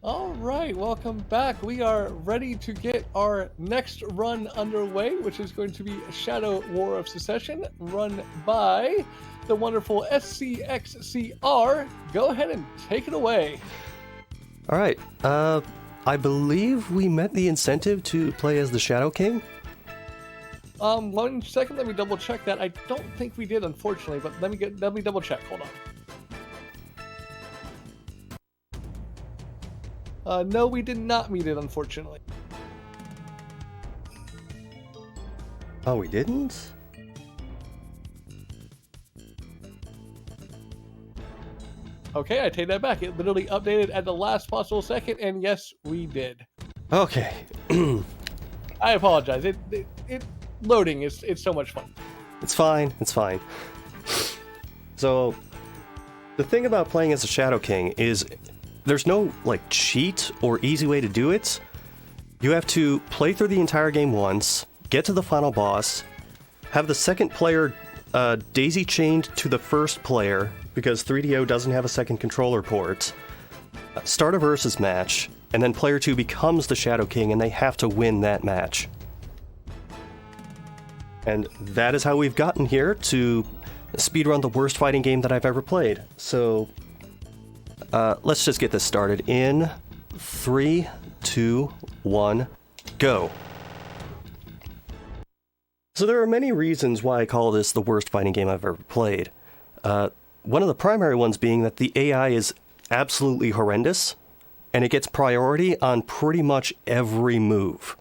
Alright, welcome back. We are ready to get our next run underway, which is going to be Shadow War of Secession, run by the wonderful SCXCR. Go ahead and take it away. Alright, I believe we met the incentive to play as the Shadow King? 1 second, let me double check that. I don't think we did, unfortunately, but let me double check. Hold on. No, we did not meet it, unfortunately. Oh, we didn't? Okay, I take that back. It literally updated at the last possible second, and yes, we did. Okay. I apologize. It loading is it's so much fun. It's fine, it's fine. So, the thing about playing as a Shadow King is there's no, cheat or easy way to do it. You have to play through the entire game once, get to the final boss, have the second player daisy-chained to the first player, because 3DO doesn't have a second controller port, start a versus match, and then player 2 becomes the Shadow King, and they have to win that match. And that is how we've gotten here to speedrun the worst fighting game that I've ever played. So, let's just get this started in 3, 2, 1, go. So there are many reasons why I call this the worst fighting game I've ever played. One of the primary ones being that the AI is absolutely horrendous, and it gets priority on pretty much every move.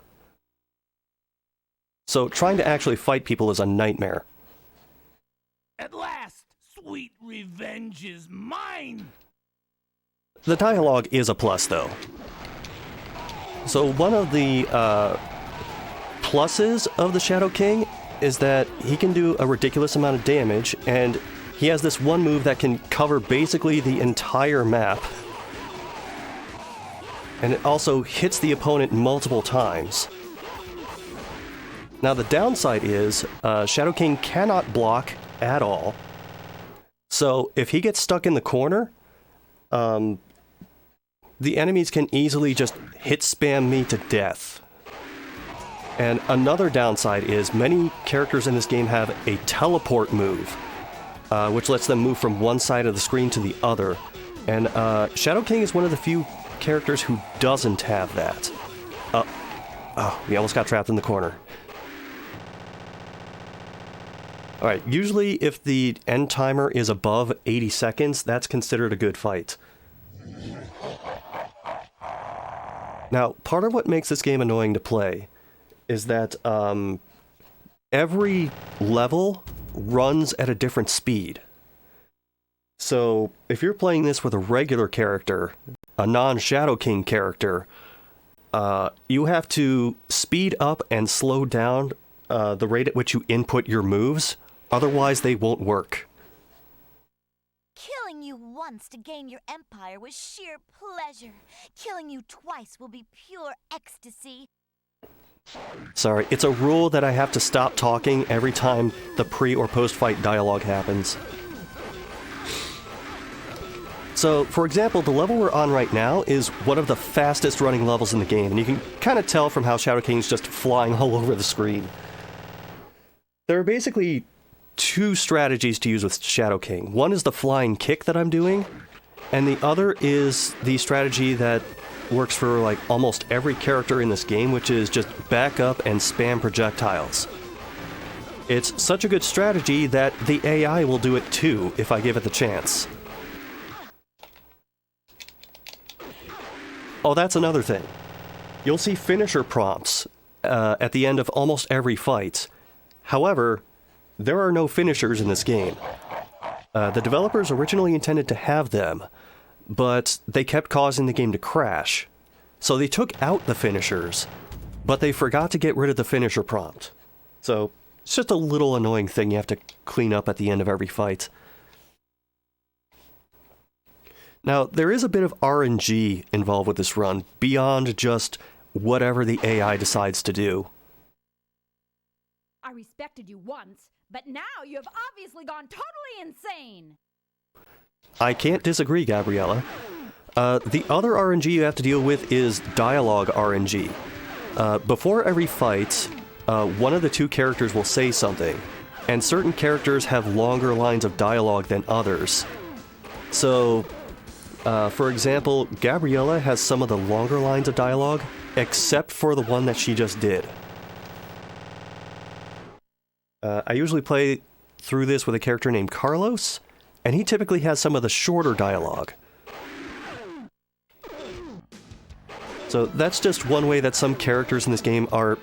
So trying to actually fight people is a nightmare. At last, sweet revenge is mine! The dialogue is a plus, though. So one of the pluses of the Shadow King is that he can do a ridiculous amount of damage, and he has this one move that can cover basically the entire map. And it also hits the opponent multiple times. Now the downside is, Shadow King cannot block at all. So if he gets stuck in the corner, the enemies can easily just hit spam me to death. And another downside is many characters in this game have a teleport move, which lets them move from one side of the screen to the other. And Shadow King is one of the few characters who doesn't have that. Oh, we almost got trapped in the corner. Alright, usually if the end timer is above 80 seconds, that's considered a good fight. Now, part of what makes this game annoying to play is that every level runs at a different speed. So, if you're playing this with a regular character, a non-Shadow King character, you have to speed up and slow down the rate at which you input your moves, otherwise they won't work. Killing you once to gain your empire was sheer pleasure. Killing you twice will be pure ecstasy. Sorry, it's a rule that I have to stop talking every time the pre- or post-fight dialogue happens. So, for example, the level we're on right now is one of the fastest running levels in the game, and you can kind of tell from how Shadow King's just flying all over the screen. There are basically two strategies to use with Shadow King. One is the flying kick that I'm doing, and the other is the strategy that works for almost every character in this game, which is just back up and spam projectiles. It's such a good strategy that the AI will do it too if I give it the chance. Oh, that's another thing. You'll see finisher prompts at the end of almost every fight. However, there are no finishers in this game. The developers originally intended to have them, but they kept causing the game to crash. So they took out the finishers, but they forgot to get rid of the finisher prompt. So it's just a little annoying thing you have to clean up at the end of every fight. Now, there is a bit of RNG involved with this run, beyond just whatever the AI decides to do. I respected you once, but now you have obviously gone totally insane! I can't disagree, Gabriella. The other RNG you have to deal with is dialogue RNG. Before every fight, one of the two characters will say something, and certain characters have longer lines of dialogue than others. So, for example, Gabriella has some of the longer lines of dialogue, except for the one that she just did. I usually play through this with a character named Carlos, and he typically has some of the shorter dialogue. So that's just one way that some characters in this game are,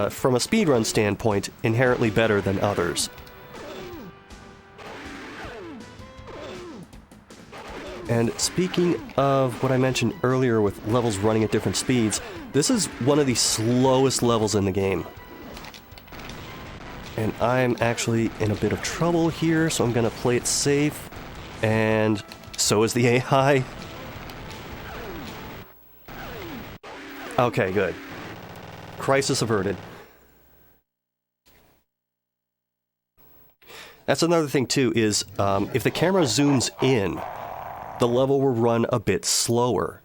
from a speedrun standpoint, inherently better than others. And speaking of what I mentioned earlier with levels running at different speeds, this is one of the slowest levels in the game. And I'm actually in a bit of trouble here, so I'm gonna play it safe, and so is the AI. Okay, good. Crisis averted. That's another thing too, is if the camera zooms in, the level will run a bit slower.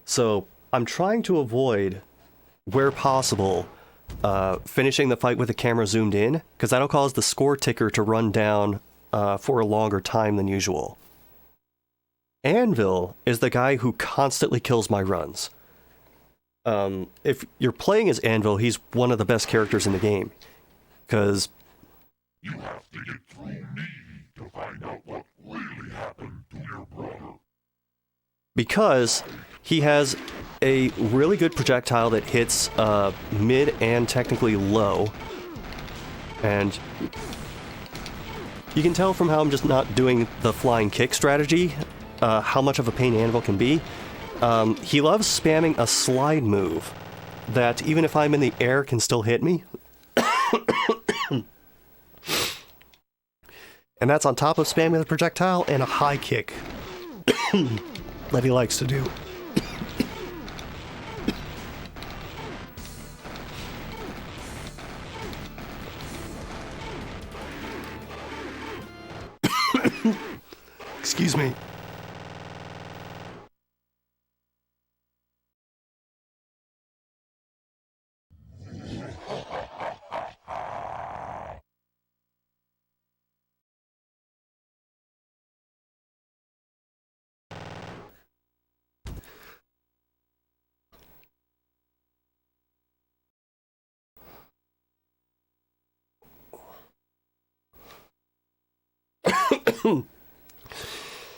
So I'm trying to avoid, where possible, finishing the fight with the camera zoomed in, because that'll cause the score ticker to run down for a longer time than usual. Anvil is the guy who constantly kills my runs. If you're playing as Anvil, he's one of the best characters in the game, because you have to get through me to find out what really happened to your brother. Because he has a really good projectile that hits mid and technically low. And you can tell from how I'm just not doing the flying kick strategy how much of a pain Anvil can be. He loves spamming a slide move that, even if I'm in the air, can still hit me. And that's on top of spamming the projectile and a high kick that he likes to do. Excuse me.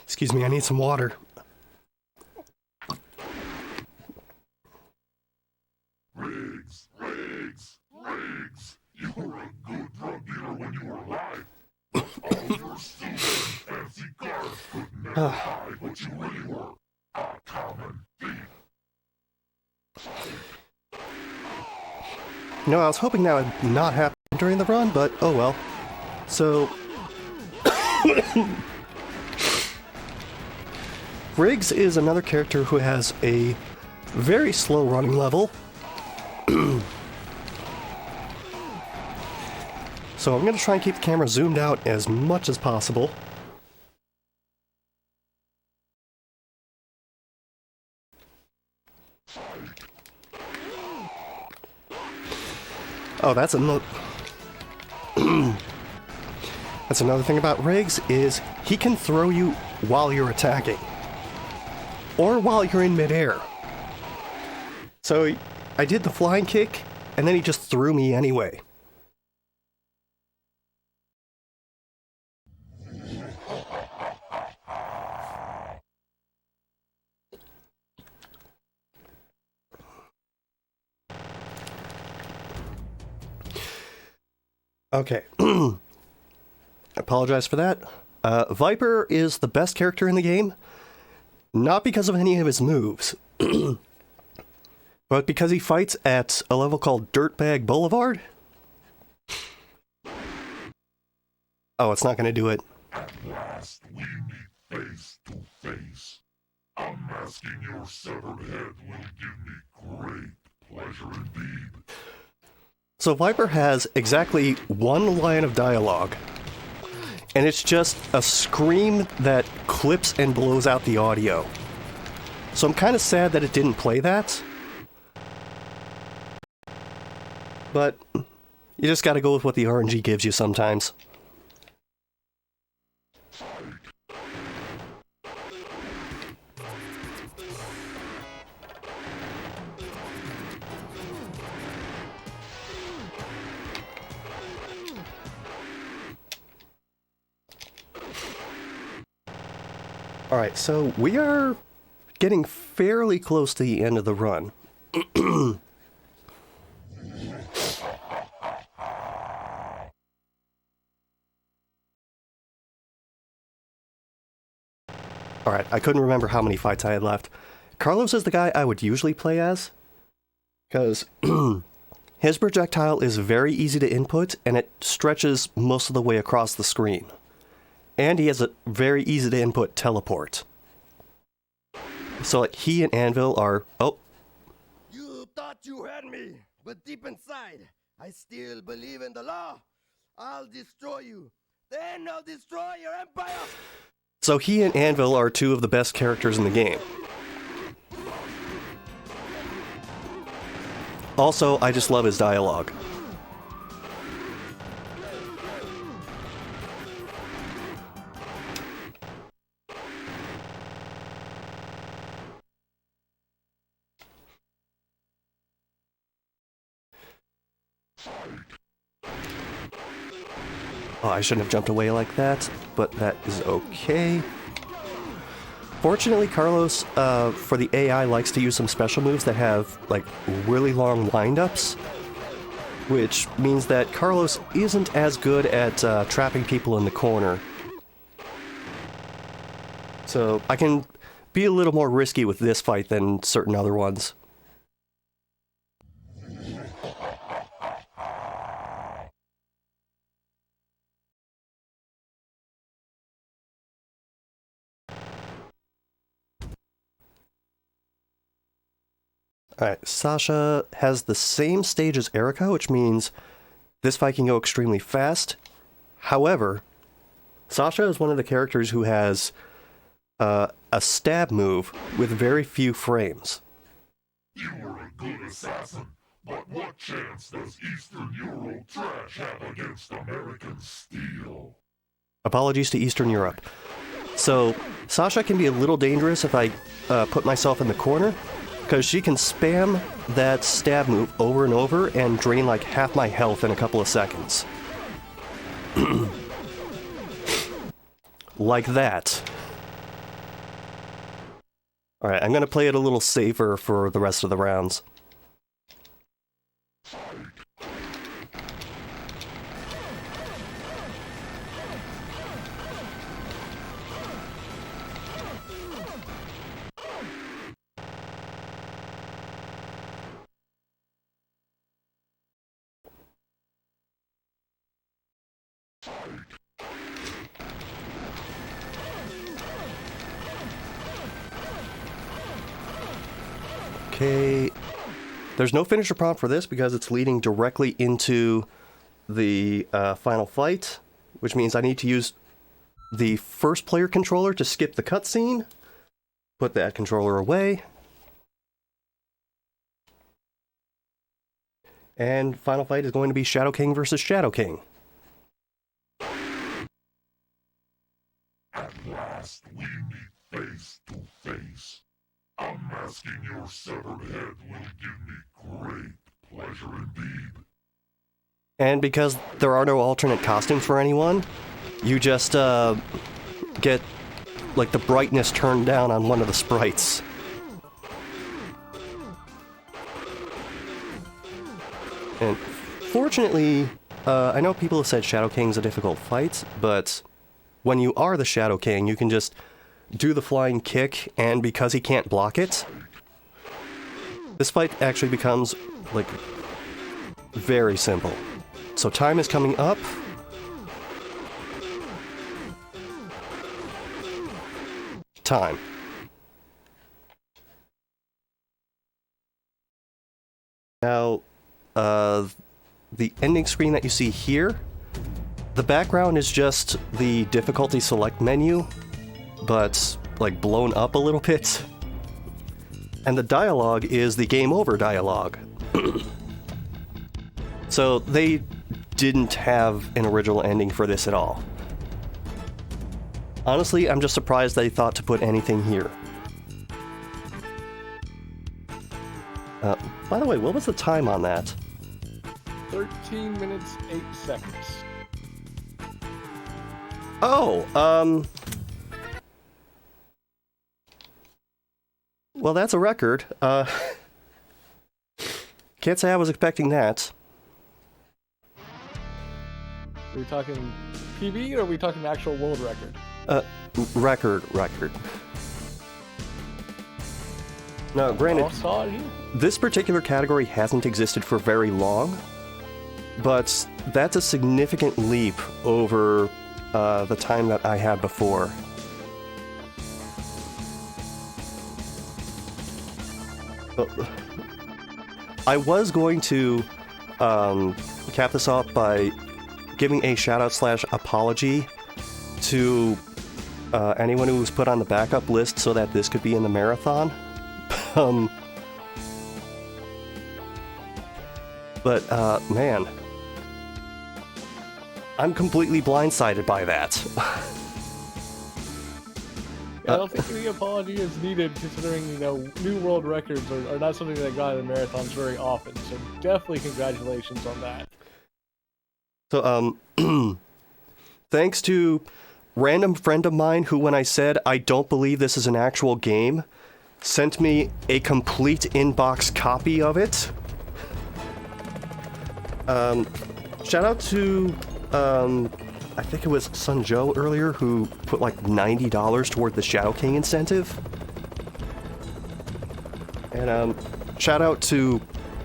Excuse me, I need some water. Riggs! You were a good drug dealer when you were alive. All your stupid fancy cars could never hide what you really were. A common thief. No, I was hoping that would not happen during the run, but oh well. So Riggs is another character who has a very slow running level. So I'm going to try and keep the camera zoomed out as much as possible. Oh, that's another thing about Riggs, is he can throw you while you're attacking. Or while you're in midair. So I did the flying kick, and then he just threw me anyway. Okay. I apologize for that. Viper is the best character in the game, not because of any of his moves, but because he fights at a level called Dirtbag Boulevard. Oh, it's not going to do it. At last we meet face to face. Unmasking your severed head will give me great pleasure indeed. So Viper has exactly one line of dialogue, and it's just a scream that clips and blows out the audio. So I'm kind of sad that it didn't play that. But you just gotta go with what the RNG gives you sometimes. Alright, so we are getting fairly close to the end of the run. Alright, I couldn't remember how many fights I had left. Carlos is the guy I would usually play as, because his projectile is very easy to input, and it stretches most of the way across the screen. And he has a very easy to input teleport. So like, he and Anvil are... Oh. You thought you had me, but deep inside, I still believe in the law. I'll destroy you. Then I'll destroy your empire! So he and Anvil are two of the best characters in the game. Also, I just love his dialogue. Oh, I shouldn't have jumped away like that, but that is okay. Fortunately, Carlos, for the AI, likes to use some special moves that have, like, really long windups, which means that Carlos isn't as good at trapping people in the corner. So I can be a little more risky with this fight than certain other ones. Alright, Sasha has the same stage as Erica, which means this fight can go extremely fast. However, Sasha is one of the characters who has a stab move with very few frames. You were a good assassin, but what chance does Eastern Euro trash have against American steel? Apologies to Eastern Europe. So, Sasha can be a little dangerous if I put myself in the corner, because she can spam that stab move over and over and drain like half my health in a couple of seconds. Like that. Alright, I'm gonna play it a little safer for the rest of the rounds. Okay, there's no finisher prompt for this because it's leading directly into the final fight, which means I need to use the first player controller to skip the cutscene, put that controller away, and final fight is going to be Shadow King versus Shadow King. At last we meet face to face. Unmasking your severed head will give me great pleasure indeed. And because there are no alternate costumes for anyone, you just get like the brightness turned down on one of the sprites. And fortunately, I know people have said Shadow King's a difficult fight, but when you are the Shadow King, you can just do the flying kick, and because he can't block it, this fight actually becomes, like, very simple. So time is coming up. Time. Now, the ending screen that you see here, the background is just the difficulty select menu, but, like, blown up a little bit. and the dialogue is the game over dialogue. So they didn't have an original ending for this at all. Honestly, I'm just surprised they thought to put anything here. By the way, what was the time on that? 13 minutes, 8 seconds. Oh, well, that's a record. Can't say I was expecting that. Are we talking PB or are we talking actual world record? Record. Now, granted, All saw it here. this particular category hasn't existed for very long, but that's a significant leap over the time that I had before. I was going to cap this off by giving a shout-out/apology to anyone who was put on the backup list so that this could be in the marathon. But, man, I'm completely blindsided by that. I don't think any apology is needed, considering, you know, new world records are not something that go out in marathons very often. So definitely congratulations on that. So, thanks to random friend of mine who, when I said I don't believe this is an actual game, sent me a complete inbox copy of it. Shout out to, I think it was Sun Joe earlier, who put like $90 toward the Shadow King incentive. And shout out to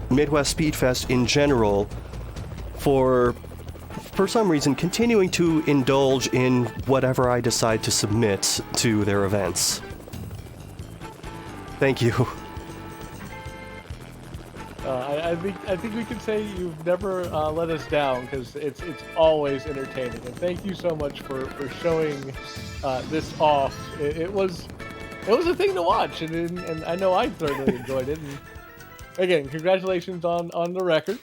Midwest Speedfest in general for some reason continuing to indulge in whatever I decide to submit to their events. Thank you. I think we can say you've never let us down, because it's always entertaining. And thank you so much for showing this off. It was a thing to watch, and I know I thoroughly enjoyed it. And again, congratulations on the record.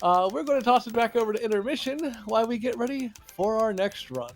We're going to toss it back over to intermission while we get ready for our next run.